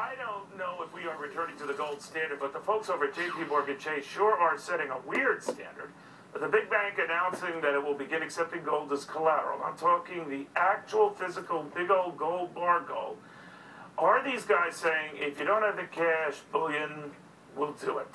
I don't know if we are returning to the gold standard, but the folks over at J.P. Morgan Chase sure are setting a weird standard. The big bank announcing that it will begin accepting gold as collateral. I'm talking the actual physical big old gold bar gold. Are these guys saying, if you don't have the cash, bullion, we'll do it?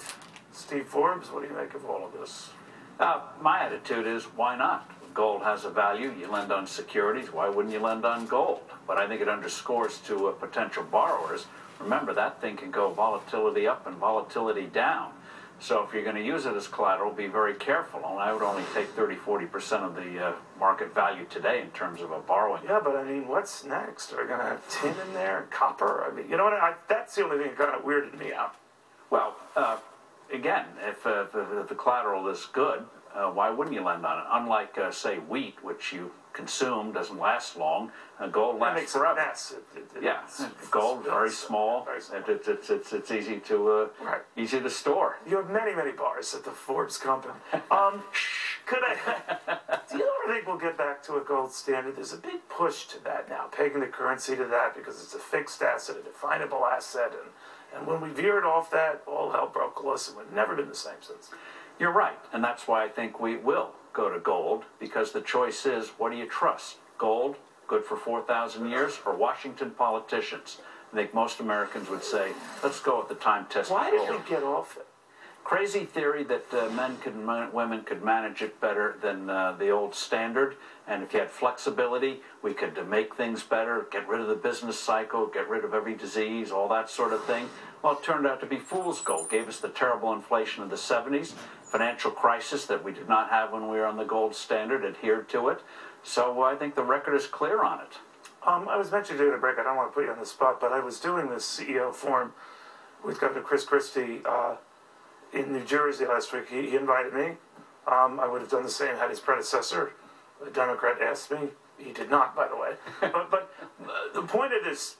Steve Forbes, what do you make of all of this? My attitude is, why not? Gold has a value. You lend on securities. Why wouldn't you lend on gold? But I think it underscores to potential borrowers, remember, that thing can go volatility up and volatility down. So if you're going to use it as collateral, be very careful. And I would only take 30–40% of the market value today in terms of a borrowing. Yeah, but I mean, what's next? Are we going to have tin in there, copper? I mean, you know what? That's the only thing that kind of weirded me out. Well, again, if the collateral is good, why wouldn't you lend on it? Unlike, say, wheat, which you consume, doesn't last long. Gold lasts forever. Yeah, gold very small. It's easy to easy to store. You have many bars at the Forbes company. Do you ever think we'll get back to a gold standard? There's a big push to that now, pegging the currency to that because it's a fixed asset, a definable asset, and when we veered off that, all hell broke loose, and we've never been the same since. You're right, and that's why I think we will go to gold, because the choice is, what do you trust? Gold, good for 4,000 years, or Washington politicians? I think most Americans would say, let's go with the time-tested gold. Why did we get off it? Crazy theory that women could manage it better than the old standard, and if you had flexibility, we could make things better, get rid of the business cycle, get rid of every disease, all that sort of thing. Well, it turned out to be fool's gold. Gave us the terrible inflation of the 70s, financial crisis that we did not have when we were on the gold standard, adhered to it. So I think the record is clear on it. I was mentioning during the break, I don't want to put you on the spot, but I was doing this CEO forum with Governor Chris Christie in New Jersey last week. He invited me. I would have done the same had his predecessor, a Democrat, asked me. He did not, by the way. but the point of this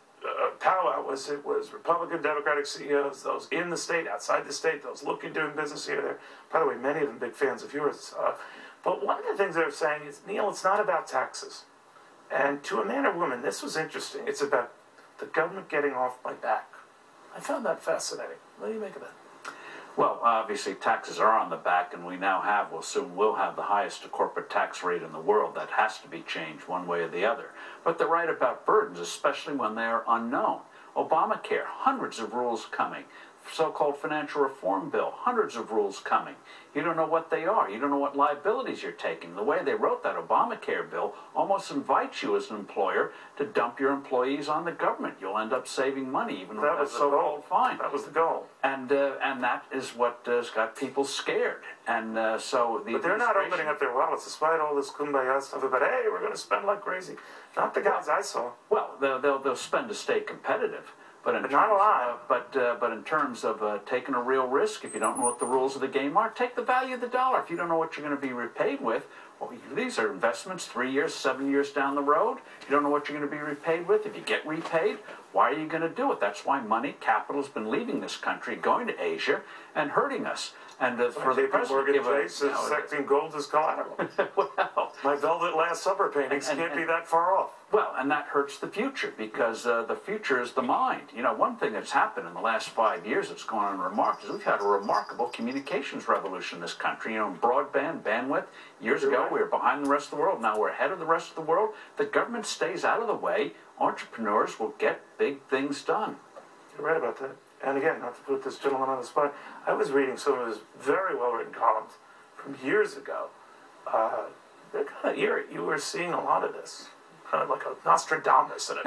powwow was it was Republican, Democratic CEOs, those in the state, outside the state, those looking doing business here, there. By the way, many of them big fans of yours. But one of the things they were saying is, Neil, it's not about taxes. And to a man or woman, this was interesting. It's about the government getting off my back. I found that fascinating. What do you make of that? Well, obviously taxes are on the back, and we now have, well, soon will have the highest corporate tax rate in the world. That has to be changed one way or the other. But they're right about burdens, especially when they are unknown. Obamacare, hundreds of rules coming. So-called financial reform bill, hundreds of rules coming. You don't know what they are. You don't know what liabilities you're taking. The way they wrote that Obamacare bill almost invites you as an employer to dump your employees on the government. You'll end up saving money, even with that so-called fine. That was the goal. And that is what has got people scared. And but they're not opening up their wallets, despite all this kumbaya stuff about, hey, we're going to spend like crazy. Not the guys I saw. Well, they'll spend to stay competitive. But not a lot. But in terms of taking a real risk, if you don't know what the rules of the game are, take the value of the dollar. If you don't know what you're going to be repaid with, well, these are investments 3 years, 7 years down the road. You don't know what you're going to be repaid with. If you get repaid, why are you going to do it? That's why money, capital has been leaving this country, going to Asia, and hurting us. And for the president, Morgan Chase is accepting gold as collateral. Well, my Velvet Last Supper paintings can't be that far off. Well, and that hurts the future, because the future is the mind. You know, one thing that's happened in the last 5 years that's gone unremarked is we've had a remarkable communications revolution in this country. You know, broadband, bandwidth. Years ago, we were behind the rest of the world. Now we're ahead of the rest of the world. The government stays out of the way. Entrepreneurs will get big things done. You're right about that. And again, not to put this gentleman on the spot, I was reading some of his very well-written columns from years ago. They're kind of eerie. You were seeing a lot of this, kind of like a Nostradamus in it.